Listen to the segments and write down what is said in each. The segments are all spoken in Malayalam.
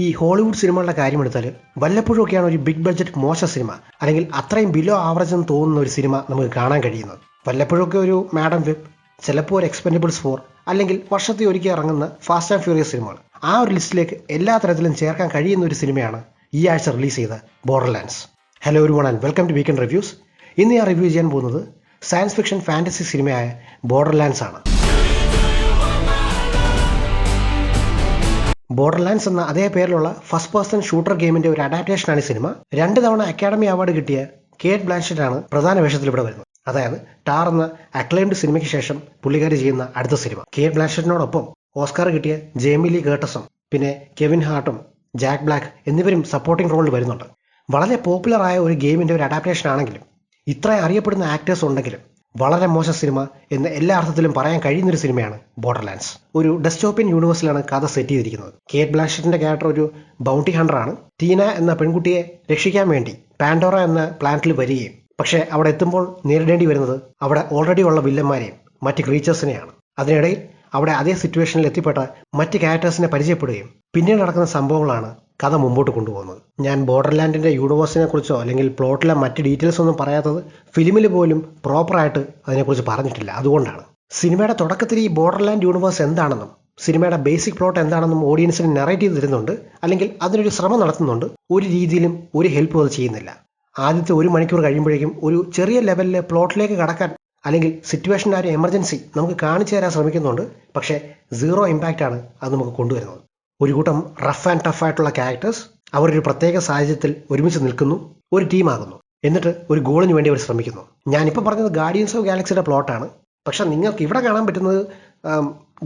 ഈ ഹോളിവുഡ് സിനിമകളുടെ കാര്യമെടുത്താൽ വല്ലപ്പോഴൊക്കെയാണ് ഒരു ബിഗ് ബഡ്ജറ്റ് മോശം സിനിമ അല്ലെങ്കിൽ അത്രയും ബിലോ ആവറേജ് എന്ന് തോന്നുന്ന ഒരു സിനിമ നമുക്ക് കാണാൻ കഴിയുന്നത്. വല്ലപ്പോഴൊക്കെ ഒരു മാഡം വെബ്, ചിലപ്പോൾ ഒരു എക്സ്പെൻഡബിൾസ് 4 അല്ലെങ്കിൽ വർഷത്തിൽ ഒരിക്കൽ ഇറങ്ങുന്ന ഫാസ്റ്റ് ആൻഡ് ഫ്യൂറിയസ് സിനിമകൾ. ആ ഒരു ലിസ്റ്റിലേക്ക് എല്ലാ തരത്തിലും ചേർക്കാൻ കഴിയുന്ന ഒരു സിനിമയാണ് ഈ ആഴ്ച റിലീസ് ചെയ്ത Borderlands. Hello everyone and welcome to weekend reviews. ഇന്ന് ഞാൻ റിവ്യൂ ചെയ്യാൻ പോകുന്നത് സയൻസ് ഫിക്ഷൻ ഫാന്റസി സിനിമയായ ബോർഡർലാൻഡ്സ് ആണ്. ബോർഡർലാൻഡ്സ് എന്ന അതേ പേരിലുള്ള ഫസ്റ്റ് പേഴ്സൺ ഷൂട്ടർ ഗെയിമിന്റെ ഒരു അഡാപ്റ്റേഷനാണ് ഈ സിനിമ. 2 തവണ അക്കാഡമി അവാർഡ് കിട്ടിയ കേറ്റ് ബ്ലാൻഷെറ്റ് ആണ് പ്രധാന വേഷത്തിൽ ഇവിടെ വരുന്നത്. അതായത് ടാർ എന്ന അക്ലൈംഡ് സിനിമയ്ക്ക് ശേഷം പുള്ളിക്കാരി ചെയ്യുന്ന അടുത്ത സിനിമ. കേറ്റ് ബ്ലാൻഷെറ്റിനോടൊപ്പം ഓസ്കാർ കിട്ടിയ ജേമി ലീ കേർട്ടസും പിന്നെ കെവിൻ ഹാർട്ടും ജാക്ക് ബ്ലാക്ക് എന്നിവരും സപ്പോർട്ടിംഗ് റോളിൽ വരുന്നുണ്ട്. വളരെ പോപ്പുലർ ആയ ഒരു ഗെയിമിന്റെ ഒരു അഡാപ്റ്റേഷൻ ആണെങ്കിലും ഇത്രയും അറിയപ്പെടുന്ന ആക്ടേഴ്സ് ഉണ്ടെങ്കിലും വളരെ മോശം സിനിമ എന്ന് എല്ലാ അർത്ഥത്തിലും പറയാൻ കഴിയുന്നൊരു സിനിമയാണ് ബോർഡർലാൻഡ്സ്. ഒരു ഡെസ്റ്റോപ്പിയൻ യൂണിവേഴ്സിലാണ് കഥ സെറ്റ് ചെയ്തിരിക്കുന്നത്. കേറ്റ് ബ്ലാൻഷെറ്റിന്റെ ക്യാരക്ടർ ഒരു ബൗണ്ടി ഹണ്ടറാണ്. ടീന എന്ന പെൺകുട്ടിയെ രക്ഷിക്കാൻ വേണ്ടി പാൻഡോറ എന്ന പ്ലാനറ്റിൽ വരികയും പക്ഷേ അവിടെ എത്തുമ്പോൾ നേരിടേണ്ടി വരുന്നത് അവിടെ ഓൾറെഡി ഉള്ള വില്ലന്മാരെയും മറ്റ് ക്രീച്ചേഴ്സിനെയാണ്. അതിനിടയിൽ അവിടെ അതേ സിറ്റുവേഷനിൽ എത്തിപ്പെട്ട മറ്റ് ക്യാരക്ടേഴ്സിനെ പരിചയപ്പെടുകയും പിന്നീട് നടക്കുന്ന സംഭവങ്ങളാണ് കഥ മുമ്പോട്ട് കൊണ്ടുപോകുന്നത്. ഞാൻ ബോർഡർലാൻഡിന്റെ യൂണിവേഴ്സിനെ കുറിച്ചോ അല്ലെങ്കിൽ പ്ലോട്ടിലെ മറ്റ് ഡീറ്റെയിൽസ് ഒന്നും പറയാത്തത് ഫിലിമിൽ പോലും പ്രോപ്പറായിട്ട് അതിനെക്കുറിച്ച് പറഞ്ഞിട്ടില്ല. അതുകൊണ്ടാണ് സിനിമയുടെ തുടക്കത്തിൽ ഈ ബോർഡർലാൻഡ് യൂണിവേഴ്സ് എന്താണെന്നും സിനിമയുടെ ബേസിക് പ്ലോട്ട് എന്താണെന്നും ഓഡിയൻസിന് നറേറ്റ് ചെയ്ത് തരുന്നുണ്ട്, അല്ലെങ്കിൽ അതിനൊരു ശ്രമം നടത്തുന്നുണ്ട്. ഒരു രീതിയിലും ഒരു ഹെൽപ്പും അത് ചെയ്യുന്നില്ല. ആദ്യത്തെ 1 മണിക്കൂർ കഴിയുമ്പോഴേക്കും ഒരു ചെറിയ ലെവലിലെ പ്ലോട്ടിലേക്ക് കടക്കാൻ അല്ലെങ്കിൽ സിറ്റുവേഷൻ്റെ ആ ഒരു എമർജൻസി നമുക്ക് കാണിച്ചു തരാൻ ശ്രമിക്കുന്നുണ്ട്. പക്ഷേ 0 ഇമ്പാക്റ്റ് ആണ് അത് നമുക്ക് കൊണ്ടുവരുന്നത്. ഒരു കൂട്ടം റഫ് ആൻഡ് ടഫ് ആയിട്ടുള്ള ക്യാരക്ടേഴ്സ് അവരൊരു പ്രത്യേക സാഹചര്യത്തിൽ ഒരുമിച്ച് നിൽക്കുന്നു, ഒരു ടീമാകുന്നു, എന്നിട്ട് ഒരു ഗോളിന് വേണ്ടി അവർ ശ്രമിക്കുന്നു. ഞാനിപ്പോൾ പറഞ്ഞത് ഗാർഡിയൻസ് ഓഫ് ഗാലക്സിയുടെ പ്ലോട്ടാണ്. പക്ഷെ നിങ്ങൾക്ക് ഇവിടെ കാണാൻ പറ്റുന്നത്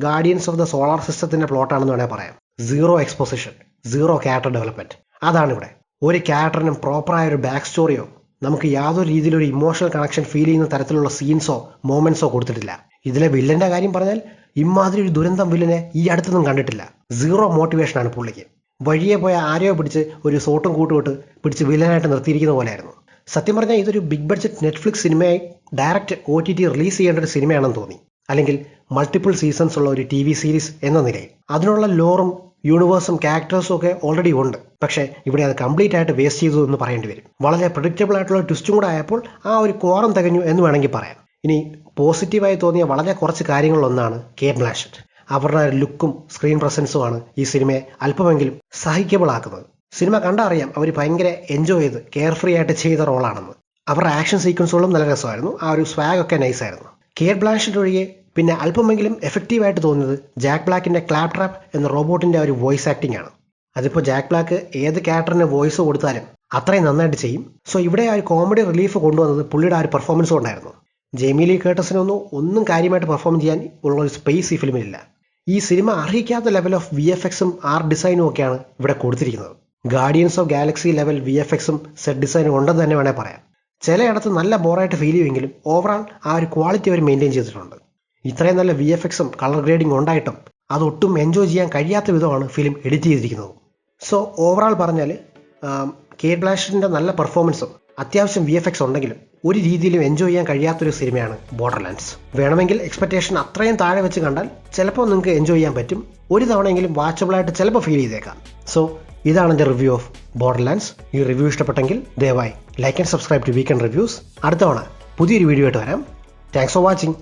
ഗാർഡിയൻസ് ഓഫ് ദ സോളാർ സിസ്റ്റത്തിന്റെ പ്ലോട്ടാണെന്ന് വേണമെങ്കിൽ പറയാം. 0 എക്സ്പോസിഷൻ, 0 ക്യാരക്ടർ ഡെവലപ്മെന്റ്. അതാണ് ഇവിടെ. ഒരു ക്യാരക്ടറിനും പ്രോപ്പറായ ഒരു ബാക്ക് സ്റ്റോറിയോ നമുക്ക് യാതൊരു രീതിയിലൊരു ഇമോഷണൽ കണക്ഷൻ ഫീൽ ചെയ്യുന്ന തരത്തിലുള്ള സീൻസോ മൊമെന്റ്സോ കൊടുത്തിട്ടില്ല. ഇതിലെ വില്ലന്റെ കാര്യം പറഞ്ഞാൽ ഇമാതിരി ഒരു ദുരന്തം വില്ലനെ ഈ അടുത്തൊന്നും കണ്ടിട്ടില്ല. 0 മോട്ടിവേഷനാണ് പുള്ളിക്ക്. വഴിയെ പോയ ആരെയോ പിടിച്ച് ഒരു സോട്ടും കൂട്ടുവിട്ട് പിടിച്ച് വില്ലനായിട്ട് നിർത്തിയിരിക്കുന്ന പോലെയായിരുന്നു. സത്യം പറഞ്ഞാൽ ഇതൊരു ബിഗ് ബഡ്ജറ്റ് നെറ്റ്ഫ്ലിക്സ് സിനിമയായി ഡയറക്റ്റ് OTT റിലീസ് ചെയ്യേണ്ട ഒരു സിനിമയാണെന്ന് തോന്നി. അല്ലെങ്കിൽ മൾട്ടിപ്പിൾ സീസൺസ് ഉള്ള ഒരു TV സീരീസ് എന്ന നിലയിൽ. അതിനുള്ള ലോറും യൂണിവേഴ്സും ക്യാരക്ടേഴ്സും ഒക്കെ ഓൾറെഡി ഉണ്ട്. പക്ഷേ ഇവിടെ അത് കംപ്ലീറ്റ് ആയിട്ട് വേസ്റ്റ് ചെയ്തു എന്ന് പറയേണ്ടി വരും. വളരെ പ്രഡിക്റ്റബിൾ ആയിട്ടുള്ള ട്വിസ്റ്റും കൂടെ ആയപ്പോൾ ആ ഒരു കോറം തികഞ്ഞു എന്ന് വേണമെങ്കിൽ പറയാം. ഇനി പോസിറ്റീവായി തോന്നിയ വളരെ കുറച്ച് കാര്യങ്ങളിലൊന്നാണ് കേറ്റ് ബ്ലാൻഷെറ്റ്. അവരുടെ ലുക്കും സ്ക്രീൻ പ്രസൻസുമാണ് ഈ സിനിമയെ അല്പമെങ്കിലും സഹിക്കബിൾ ആക്കുന്നത്. സിനിമ കണ്ടറിയാം അവർ ഭയങ്കര എൻജോയ് ചെയ്ത് കെയർ ഫ്രീ ആയിട്ട് ചെയ്ത റോളാണെന്ന്. അവരുടെ ആക്ഷൻ സീക്വൻസുകളും നല്ല രസമായിരുന്നു. ആ ഒരു സ്വാഗ് ഒക്കെ നൈസായിരുന്നു. കേറ്റ് ബ്ലാൻഷെറ്റ് ഒഴികെ പിന്നെ അല്പമെങ്കിലും എഫക്റ്റീവായിട്ട് തോന്നിയത് ജാക്ക് ബ്ലാക്കിന്റെ ക്ലാപ് ട്രാപ്പ് എന്ന റോബോട്ടിന്റെ ഒരു വോയിസ് ആക്ടിംഗ് ആണ്. അതിപ്പോൾ ജാക്ക് ബ്ലാക്ക് ഏത് ക്യാരക്ടറിന് വോയിസ് കൊടുത്താലും അത്രയും നന്നായിട്ട് ചെയ്യും. സോ ഇവിടെ ആ ഒരു കോമഡി റിലീഫ് കൊണ്ടുവന്നത് പുള്ളിയുടെ ആ ഒരു പെർഫോമൻസ് കൊണ്ടായിരുന്നു. ജേമി ലീ കേർട്ടസിനൊന്നും കാര്യമായിട്ട് പെർഫോം ചെയ്യാൻ ഉള്ള ഒരു സ്പേസ് ഈ ഫിലിമിലില്ല. ഈ സിനിമ അർഹിക്കാത്ത ലെവൽ ഓഫ് VFXും ആർട്ട് ഡിസൈനും ഒക്കെയാണ് ഇവിടെ കൊടുത്തിരിക്കുന്നത്. ഗാർഡിയൻസ് ഓഫ് ഗാലക്സി ലെവൽ VFXും സെറ്റ് ഡിസൈനും ഉണ്ടെന്ന് തന്നെ വേണേൽ പറയാം. ചിലയിടത്ത് നല്ല ബോറായിട്ട് ഫീൽ ചെയ്യുമെങ്കിലും ഓവറാൾ ആ ഒരു ക്വാളിറ്റി അവർ മെയിൻറ്റെയിൻ ചെയ്തിട്ടുണ്ട്. ഇത്രയും നല്ല VFXും കളർ ഗ്രേഡിംഗ് ഉണ്ടായിട്ടും അതൊട്ടും എൻജോയ് ചെയ്യാൻ കഴിയാത്ത വിധമാണ് ഫിലിം എഡിറ്റ് ചെയ്തിരിക്കുന്നത്. സോ ഓവറാൾ പറഞ്ഞാൽ കേറ്റ് ബ്ലാൻഷെറ്റിന്റെ നല്ല പെർഫോമൻസും അത്യാവശ്യം VFX ഉണ്ടെങ്കിലും ഒരു രീതിയിലും എൻജോയ് ചെയ്യാൻ കഴിയാത്തൊരു സിനിമയാണ് ബോർഡർലാൻഡ്സ്. വേണമെങ്കിൽ എക്സ്പെക്ടേഷൻ അത്രയും താഴെ വെച്ച് കണ്ടാൽ ചിലപ്പോൾ നിങ്ങൾക്ക് എൻജോയ് ചെയ്യാൻ പറ്റും. ഒരു തവണയെങ്കിലും വാച്ചബിളായിട്ട് ചിലപ്പോൾ ഫീൽ ചെയ്തേക്കാം. സോ ഇതാണ് എൻ്റെ റിവ്യൂ ഓഫ് ബോർഡർലാൻഡ്സ്. ഈ റിവ്യൂ ഇഷ്ടപ്പെട്ടെങ്കിൽ ദയവായി like and subscribe to weekend reviews. അടുത്ത തവണ പുതിയൊരു വീഡിയോ ആയിട്ട് വരാം. Thanks for watching.